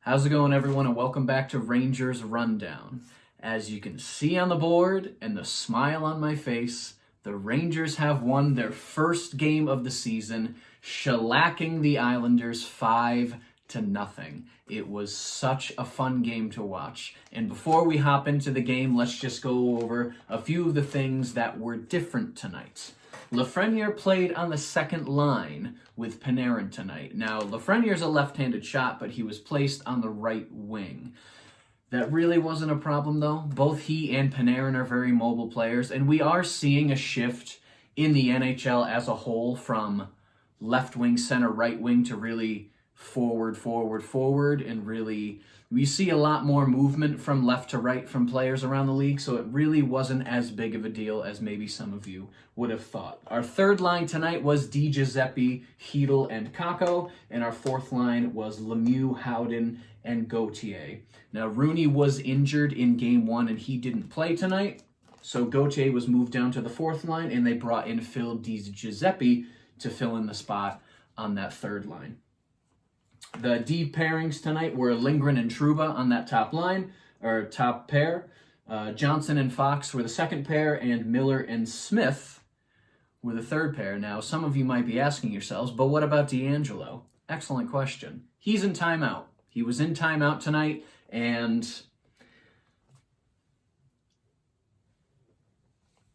How's it going, everyone, and welcome back to Rangers Rundown. As you can see on the board and the smile on my face, the Rangers have won their first game of the season, shellacking the Islanders 5-0. It was such a fun game to watch. And before we hop into the game, let's just go over a few of the things that were different tonight. Lafreniere played on the second line with Panarin tonight. Now, Lafreniere's a left-handed shot, but he was placed on the right wing. That really wasn't a problem, though. Both he and Panarin are very mobile players, and we are seeing a shift in the NHL as a whole from left wing, center, right wing to really forward, and really we see a lot more movement from left to right from players around the league, so it really wasn't as big of a deal as maybe some of you would have thought. Our third line tonight was Di Giuseppe, Chytil, and Kakko, and our fourth line was Lemieux, Howden, and Gauthier. Now, Rooney was injured in Game 1, and he didn't play tonight, so Gauthier was moved down to the fourth line, and they brought in Phil Di Giuseppe to fill in the spot on that third line. The D pairings tonight were Lindgren and Trouba on that top line, or top pair. Johnson and Fox were the second pair, and Miller and Smith were the third pair. Now, some of you might be asking yourselves, but what about DeAngelo? Excellent question. He's in timeout. He was in timeout tonight, and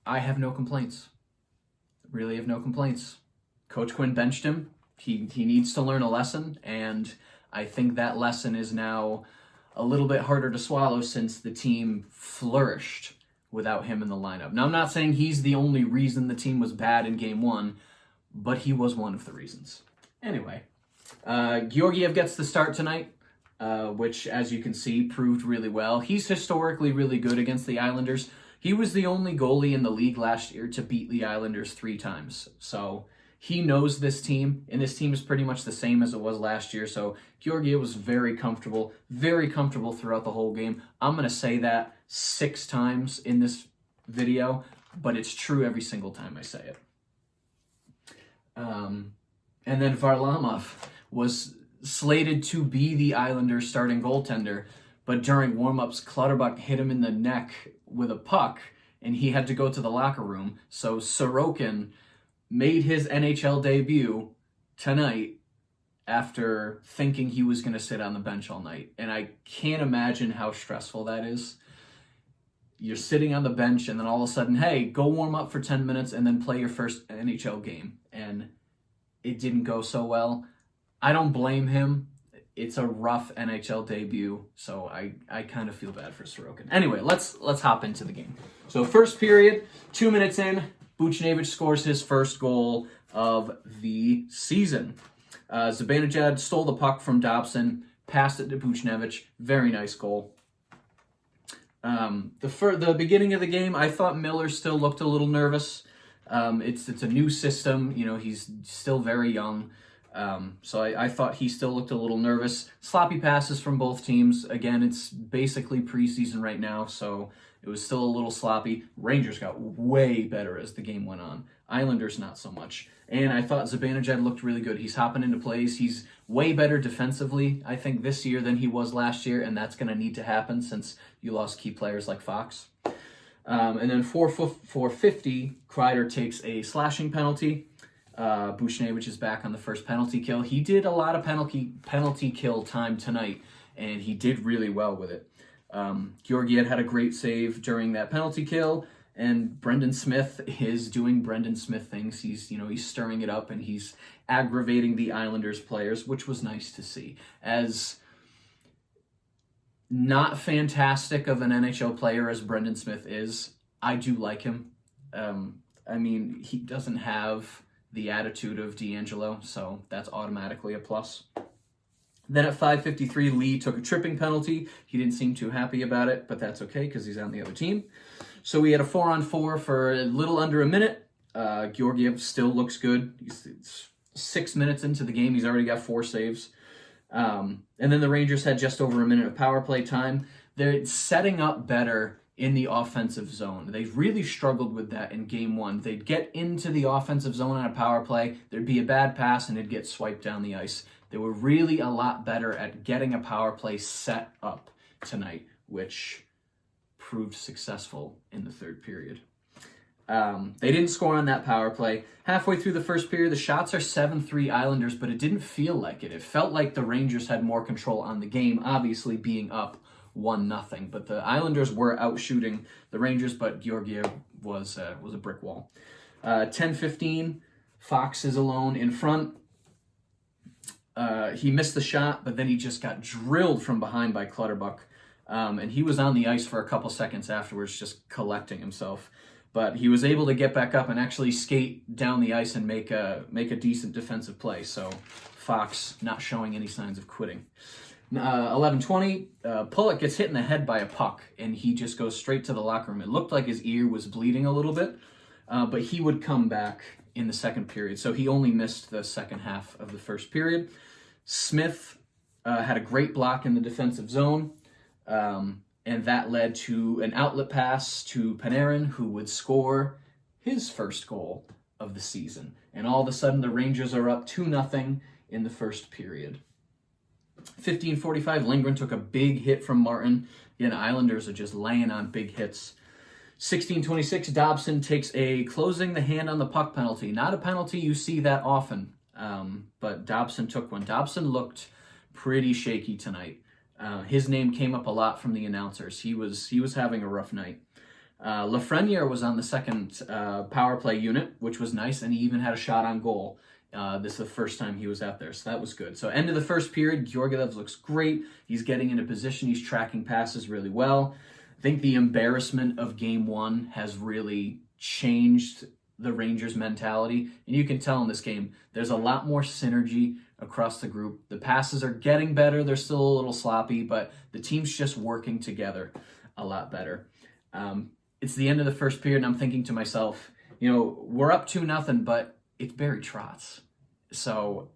I have no complaints. Really have no complaints. Coach Quinn benched him. He needs to learn a lesson, and I think that lesson is now a little bit harder to swallow since the team flourished without him in the lineup. Now, I'm not saying he's the only reason the team was bad in Game 1, but he was one of the reasons. Anyway, Georgiev gets the start tonight, which, as you can see, proved really well. He's historically really good against the Islanders. He was the only goalie in the league last year to beat the Islanders 3 times, so he knows this team, and this team is pretty much the same as it was last year, so Georgiev was very comfortable throughout the whole game. I'm going to say that 6 times in this video, but it's true every single time I say it. And then Varlamov was slated to be the Islanders' starting goaltender, but during warm-ups, Clutterbuck hit him in the neck with a puck, and he had to go to the locker room, so Sorokin made his NHL debut tonight after thinking he was going to sit on the bench all night. And I can't imagine how stressful that is. You're sitting on the bench and then all of a sudden, hey, go warm up for 10 minutes and then play your first NHL game. And it didn't go so well. I don't blame him. It's a rough NHL debut, so I kind of feel bad for Sorokin. Anyway, let's hop into the game. So first period, 2 minutes in, Buchnevich scores his first goal of the season. Zibanejad stole the puck from Dobson, passed it to Buchnevich. Very nice goal. The beginning of the game, I thought Miller still looked a little nervous. It's a new system. You know, he's still very young. So I thought he still looked a little nervous. Sloppy passes from both teams. Again, it's basically preseason right now, so it was still a little sloppy. Rangers got way better as the game went on. Islanders, not so much. And I thought Zibanejad looked really good. He's hopping into plays. He's way better defensively, I think, this year than he was last year, and that's going to need to happen since you lost key players like Fox. And then 4:50, Kreider takes a slashing penalty. Buchnevich is back on the first penalty kill. He did a lot of penalty kill time tonight, and he did really well with it. Georgiev had a great save during that penalty kill, and Brendan Smith is doing Brendan Smith things. He's stirring it up, and he's aggravating the Islanders players, which was nice to see. As not fantastic of an NHL player as Brendan Smith is, I do like him. I mean, he doesn't have the attitude of DeAngelo, so that's automatically a plus. Then at 5:53, Lee took a tripping penalty. He didn't seem too happy about it, but that's okay because he's on the other team. So we had a 4-on-4 for a little under a minute. Georgiev still looks good. He's 6 minutes into the game. He's already got 4 saves. And then the Rangers had just over a minute of power play time. They're setting up better in the offensive zone. They really struggled with that in game one. They'd get into the offensive zone on a power play, there'd be a bad pass, and it'd get swiped down the ice. They were really a lot better at getting a power play set up tonight, which proved successful in the third period. They didn't score on that power play. Halfway through the first period, the shots are 7-3 Islanders, but it didn't feel like it. It felt like the Rangers had more control on the game, obviously being up 1-0. But the Islanders were out shooting the Rangers, but Georgiev was a brick wall. 10-15, Fox is alone in front. He missed the shot, but then he just got drilled from behind by Clutterbuck. And he was on the ice for a couple seconds afterwards, just collecting himself. But he was able to get back up and actually skate down the ice and make a decent defensive play. So Fox not showing any signs of quitting. 11-20, Pulock gets hit in the head by a puck, and he just goes straight to the locker room. It looked like his ear was bleeding a little bit, but he would come back in the second period. So he only missed the second half of the first period. Smith had a great block in the defensive zone. And that led to an outlet pass to Panarin, who would score his first goal of the season. And all of a sudden, the Rangers are up 2-0 in the first period. 15:45, Lindgren took a big hit from Martin. Again, Islanders are just laying on big hits. 16:26, Dobson takes a closing the hand on the puck penalty. Not a penalty you see that often, but Dobson took one. Dobson looked pretty shaky tonight. His name came up a lot from the announcers. He was having a rough night. Lafreniere was on the second power play unit, which was nice, and he even had a shot on goal. This is the first time he was out there, so that was good. So end of the first period, Georgiev looks great. He's getting into position. He's tracking passes really well. I think the embarrassment of game one has really changed the Rangers' mentality, and you can tell in this game, there's a lot more synergy across the group. The passes are getting better. They're still a little sloppy, but the team's just working together a lot better. It's the end of the first period, and I'm thinking to myself, we're up 2-0, but it's Barry Trotz. So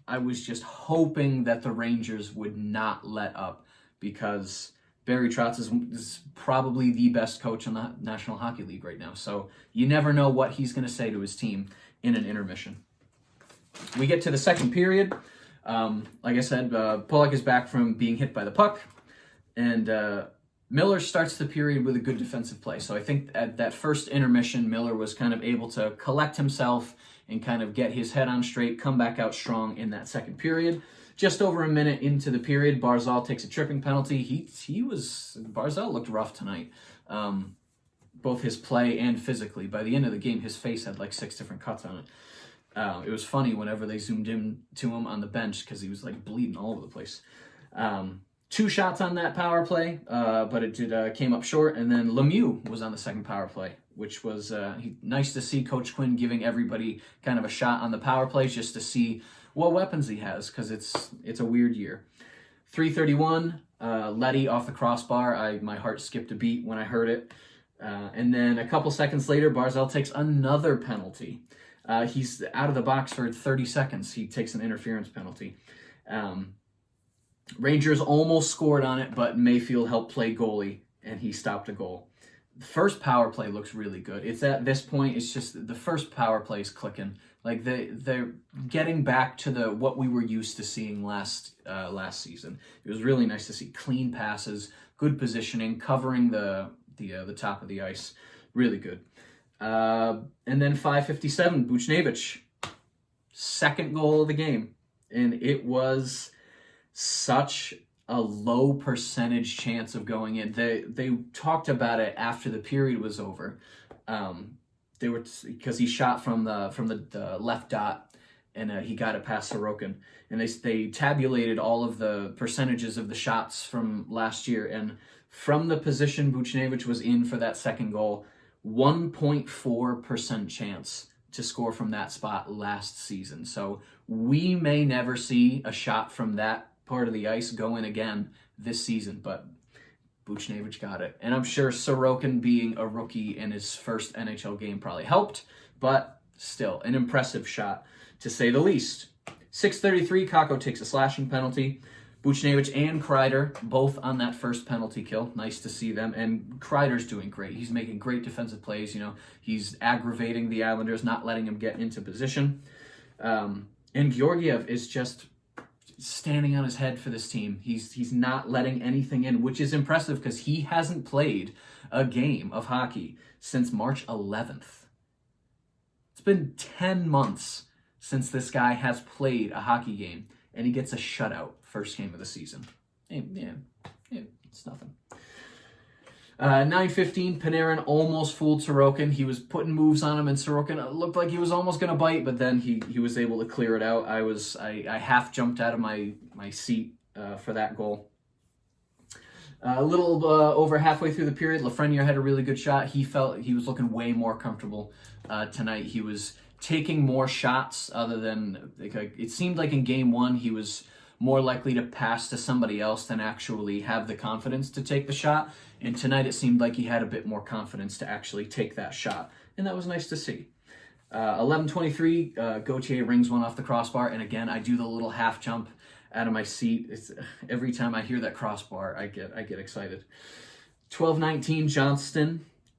I was just hoping that the Rangers would not let up, because Barry Trotz is probably the best coach in the National Hockey League right now. So you never know what he's going to say to his team in an intermission. We get to the second period. Like I said, Pulock is back from being hit by the puck, and Miller starts the period with a good defensive play. So I think at that first intermission, Miller was kind of able to collect himself and kind of get his head on straight, come back out strong in that second period. Just over a minute into the period, Barzal takes a tripping penalty. Barzal looked rough tonight, both his play and physically. By the end of the game, his face had like 6 different cuts on it. It was funny whenever they zoomed in to him on the bench, because he was like bleeding all over the place. 2 shots on that power play, but it came up short. And then Lemieux was on the second power play, which was nice to see Coach Quinn giving everybody kind of a shot on the power plays, just to see what weapons he has, because it's a weird year. 3:31, Leddy off the crossbar. My heart skipped a beat when I heard it. And then a couple seconds later, Barzal takes another penalty. He's out of the box for 30 seconds. He takes an interference penalty. Rangers almost scored on it, but Mayfield helped play goalie, and he stopped a goal. The first power play looks really good. It's at this point, it's just the first power play is clicking. Like they're getting back to what we were used to seeing last season. It was really nice to see clean passes, good positioning, covering the top of the ice. Really good. And then 5:57, Buchnevich, second goal of the game, and it was such a low percentage chance of going in. They talked about it after the period was over. Because he shot from the left dot, and he got it past Sorokin, and they tabulated all of the percentages of the shots from last year, and from the position Buchnevich was in for that second goal, 1.4% chance to score from that spot last season. So we may never see a shot from that part of the ice go in again this season, but Buchnevich got it. And I'm sure Sorokin being a rookie in his first NHL game probably helped, but still an impressive shot to say the least. 6:33, Kakko takes a slashing penalty. Buchnevich and Kreider both on that first penalty kill. Nice to see them. And Kreider's doing great. He's making great defensive plays. You know, he's aggravating the Islanders, not letting them get into position. And Georgiev is just standing on his head for this team. He's not letting anything in, which is impressive because he hasn't played a game of hockey since March 11th. It's been 10 months since this guy has played a hockey game, and he gets a shutout first game of the season. Yeah, it's nothing. 9:15, Panarin almost fooled Sorokin. He was putting moves on him, and Sorokin looked like he was almost going to bite, but then he was able to clear it out. I half jumped out of my seat for that goal. A little over halfway through the period, Lafreniere had a really good shot. He felt he was looking way more comfortable tonight. He was taking more shots other than, it seemed like in game one, he was more likely to pass to somebody else than actually have the confidence to take the shot. And tonight it seemed like he had a bit more confidence to actually take that shot. And that was nice to see. 11:23, Gauthier rings one off the crossbar. And again, I do the little half jump out of my seat. Every time I hear that crossbar, I get excited. 12:19,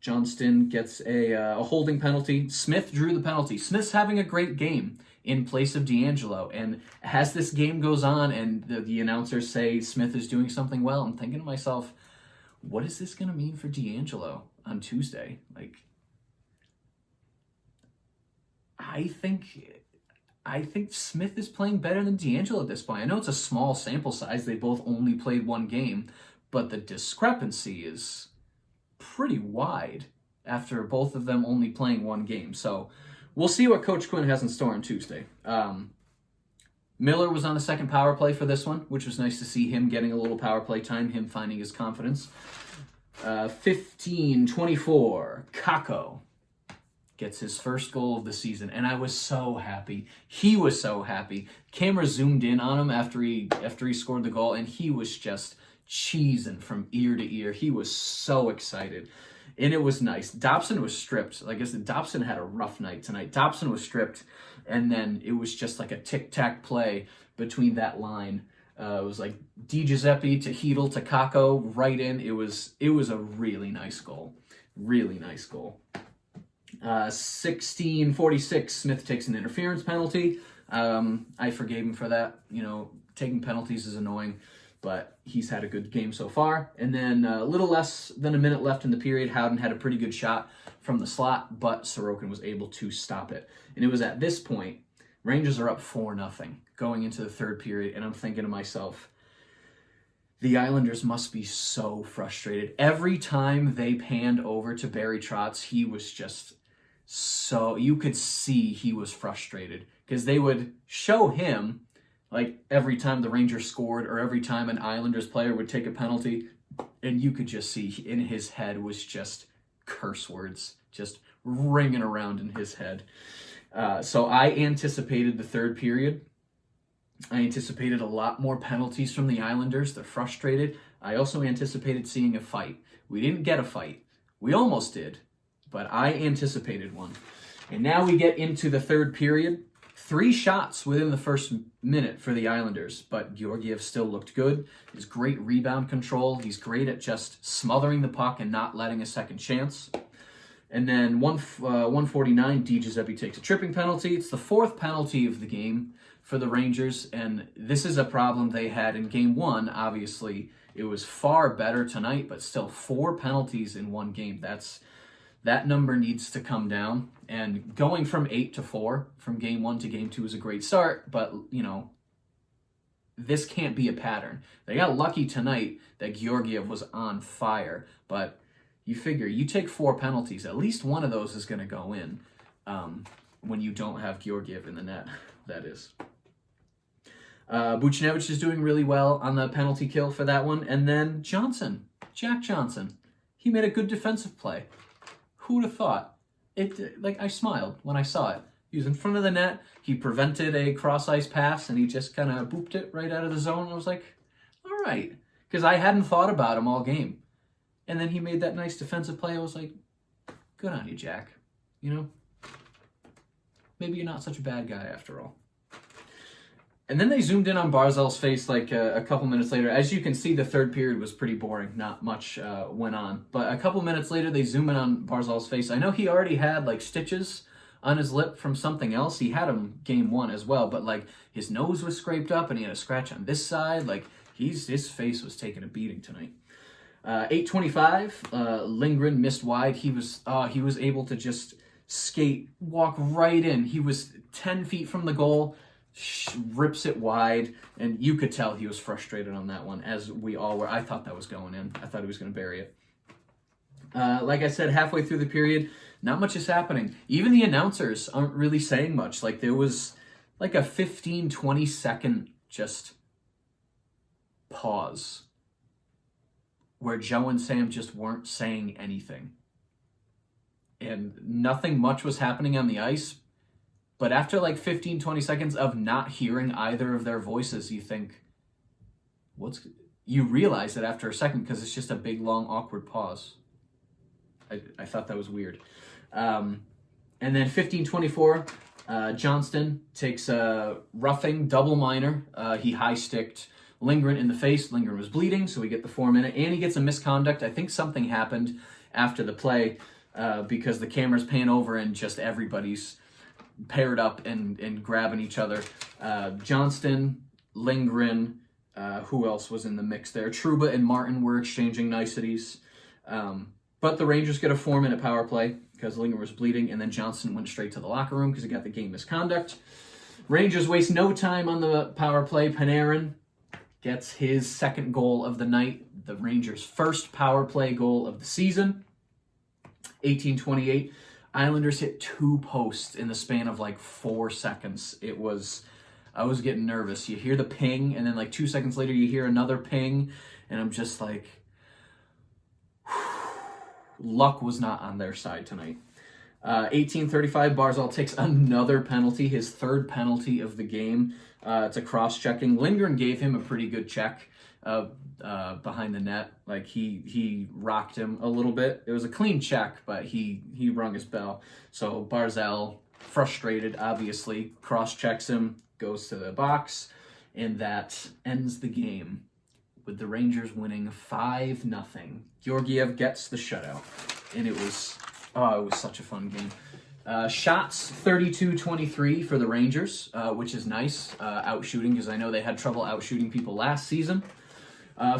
Johnston gets a holding penalty. Smith drew the penalty. Smith's having a great game in place of DeAngelo. And as this game goes on and the announcers say Smith is doing something well, I'm thinking to myself, what is this going to mean for DeAngelo on Tuesday? Like, I think Smith is playing better than DeAngelo at this point. I know it's a small sample size. They both only played one game, but the discrepancy is pretty wide after both of them only playing one game. So we'll see what Coach Quinn has in store on Tuesday. Miller was on the second power play for this one, which was nice to see him getting a little power play time, him finding his confidence. 15:24, Kakko gets his first goal of the season, and I was so happy. He was so happy. Camera zoomed in on him after he scored the goal, and he was just cheesing from ear to ear. He was so excited, and it was nice. Dobson was stripped. Like I said, Dobson had a rough night tonight. Dobson was stripped, and then it was just like a tic-tac play between that line. It was like Di Giuseppe to Hedl to Kakko right in. It was a really nice goal. Really nice goal. 16:46, Smith takes an interference penalty. I forgave him for that. You know, taking penalties is annoying, but he's had a good game so far. And then a little less than a minute left in the period, Howden had a pretty good shot from the slot, but Sorokin was able to stop it. And it was at this point, Rangers are up 4-0 going into the third period, and I'm thinking to myself, the Islanders must be so frustrated. Every time they panned over to Barry Trotz, he was just so, you could see he was frustrated because they would show him, like, every time the Rangers scored or every time an Islanders player would take a penalty, and you could just see in his head was just curse words just ringing around in his head. So I anticipated the third period. I anticipated a lot more penalties from the Islanders. They're frustrated. I also anticipated seeing a fight. We didn't get a fight. We almost did, but I anticipated one. And now we get into the third period. 3 shots within the first minute for the Islanders, but Georgiev still looked good. His great rebound control. He's great at just smothering the puck and not letting a second chance. And then 149, Di Giuseppe takes a tripping penalty. It's the 4th penalty of the game for the Rangers, and this is a problem they had in game 1. Obviously, it was far better tonight, but still 4 penalties in one game. That number needs to come down, and going from 8 to 4 from game 1 to game 2 is a great start, but, you know, this can't be a pattern. They got lucky tonight that Georgiev was on fire, but you figure you take 4 penalties, at least one of those is going to go in when you don't have Georgiev in the net, that is. Buchnevich is doing really well on the penalty kill for that one. And then Jack Johnson, he made a good defensive play. Who would have thought? I smiled when I saw it. He was in front of the net. He prevented a cross-ice pass, and he just kind of booped it right out of the zone. I was like, all right. Because I hadn't thought about him all game. And then he made that nice defensive play. I was like, good on you, Jack. You know, maybe you're not such a bad guy after all. And then they zoomed in on Barzal's face like a couple minutes later. As you can see, the third period was pretty boring. Not much went on. But a couple minutes later, they zoom in on Barzal's face. I know he already had like stitches on his lip from something else. He had them game one as well. But like his nose was scraped up and he had a scratch on this side. Like his face was taking a beating tonight. 8:25, Lindgren missed wide. He was able to just walk right in. He was 10 feet from the goal. Rips it wide, and you could tell he was frustrated on that one, as we all were. I thought that was going in. I thought he was going to bury it. Like I said, halfway through the period, not much is happening. Even the announcers aren't really saying much. Like, there was like a 15, 20-second just pause where Joe and Sam just weren't saying anything. And nothing much was happening on the ice. But after like 15, 20 seconds of not hearing either of their voices, you think, you realize it after a second because it's just a big, long, awkward pause. I thought that was weird. And then 15:24, Johnston takes a roughing double minor. He high-sticked Lindgren in the face. Lindgren was bleeding, so we get the 4-minute. And he gets a misconduct. I think something happened after the play because the camera's pan over and just everybody's paired up and grabbing each other. Johnston, Lindgren, who else was in the mix there? Trouba and Martin were exchanging niceties. But the Rangers get a 4-minute power play because Lindgren was bleeding, and then Johnston went straight to the locker room because he got the game misconduct. Rangers waste no time on the power play. Panarin gets his second goal of the night, the Rangers' first power play goal of the season. 18:28. Islanders hit 2 posts in the span of like 4 seconds. I was getting nervous. You hear the ping, and then like 2 seconds later, you hear another ping, and I'm just like, luck was not on their side tonight. 18:35, Barzal takes another penalty, his third penalty of the game. It's a cross-checking. Lindgren gave him a pretty good check behind the net. Like he rocked him a little bit. It was a clean check, but he rung his bell. So Barzal, frustrated, obviously, cross-checks him, goes to the box, and that ends the game with the Rangers winning 5-0. Georgiev gets the shutout, and it was such a fun game. Shots 32-23 for the Rangers, which is nice. Outshooting, because I know they had trouble outshooting people last season.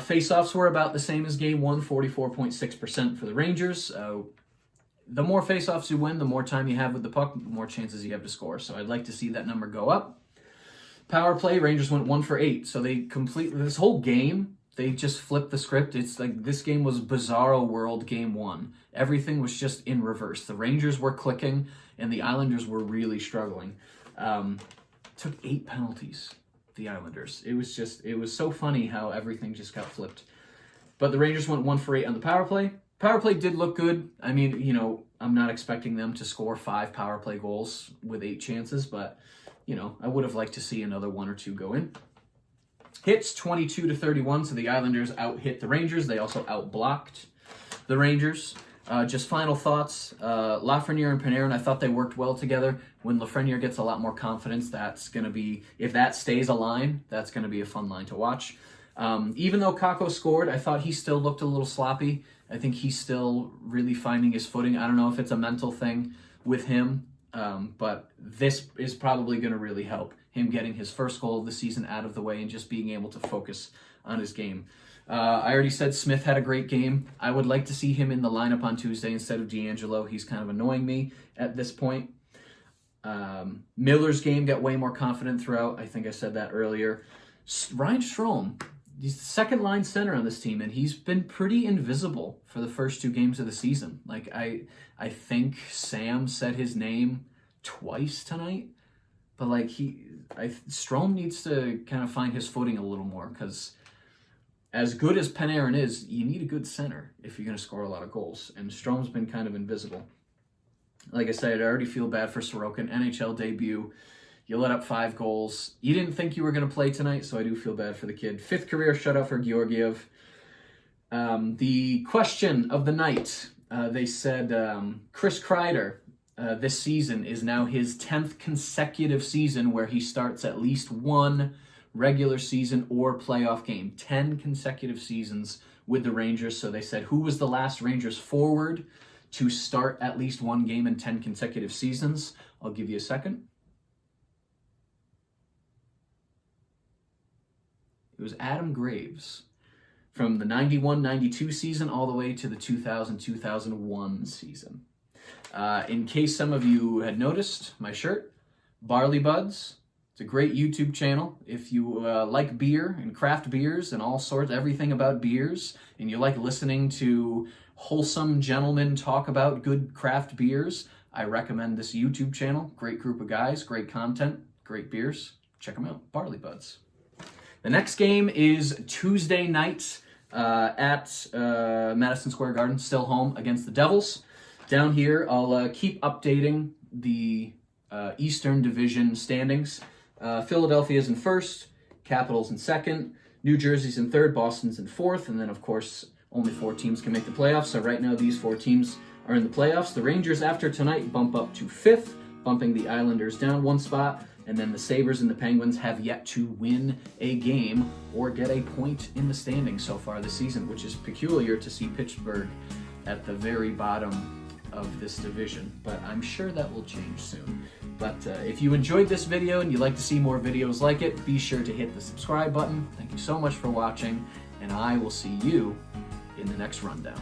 Face-offs were about the same as game one, 44.6% for the Rangers. The more face-offs you win, the more time you have with the puck, the more chances you have to score. So I'd like to see that number go up. Power play, Rangers went 1 for 8. So they completely, this whole game, they just flipped the script. It's like this game was Bizarro World game one. Everything was just in reverse. The Rangers were clicking, and the Islanders were really struggling. Took 8 penalties, the Islanders. It was so funny how everything just got flipped. But the Rangers went 1 for 8 on the power play. Power play did look good. I mean, I'm not expecting them to score 5 power play goals with 8 chances, but, I would have liked to see another 1 or 2 go in. Hits 22-31, so the Islanders out-hit the Rangers. They also out-blocked the Rangers. Just final thoughts. Lafreniere and Panarin, I thought they worked well together. When Lafreniere gets a lot more confidence, that's going to be, if that stays a line, that's going to be a fun line to watch. Even though Kakko scored, I thought he still looked a little sloppy. I think he's still really finding his footing. I don't know if it's a mental thing with him, but this is probably going to really help him getting his first goal of the season out of the way and just being able to focus on his game. I already said Smith had a great game. I would like to see him in the lineup on Tuesday instead of D'Angelo. He's kind of annoying me at this point. Miller's game got way more confident throughout. I think I said that earlier. Ryan Strome, he's the second-line center on this team, and he's been pretty invisible for the first 2 games of the season. Like, I think Sam said his name twice tonight, but like Strome needs to kind of find his footing a little more, because as good as Panarin is, you need a good center if you're going to score a lot of goals, and Strome's been kind of invisible. Like I said, I already feel bad for Sorokin. NHL debut, you let up 5 goals. You didn't think you were going to play tonight, so I do feel bad for the kid. 5th career shutout for Georgiev. The question of the night, they said Chris Kreider this season is now his 10th consecutive season where he starts at least one regular season or playoff game. 10 consecutive seasons with the Rangers. So they said, who was the last Rangers forward to start at least one game in 10 consecutive seasons? I'll give you a second. It was Adam Graves from the 91-92 season all the way to the 2000-2001 season. In case some of you had noticed, my shirt, Barley Buds. It's a great YouTube channel. If you like beer and craft beers and all sorts, everything about beers, and you like listening to wholesome gentlemen talk about good craft beers, I recommend this YouTube channel. Great group of guys, great content, great beers. Check them out, Barley Buds. The next game is Tuesday night at Madison Square Garden, still home against the Devils. Down here, I'll keep updating the Eastern Division standings. Philadelphia's in first, Capitals in second, New Jersey's in third, Boston's in fourth, and then, of course, only 4 teams can make the playoffs. So right now, these 4 teams are in the playoffs. The Rangers, after tonight, bump up to 5th, bumping the Islanders down 1 spot. And then the Sabres and the Penguins have yet to win a game or get a point in the standings so far this season, which is peculiar to see Pittsburgh at the very bottom of this division. But I'm sure that will change soon. But if you enjoyed this video and you'd like to see more videos like it, be sure to hit the subscribe button. Thank you so much for watching, and I will see you in the next rundown.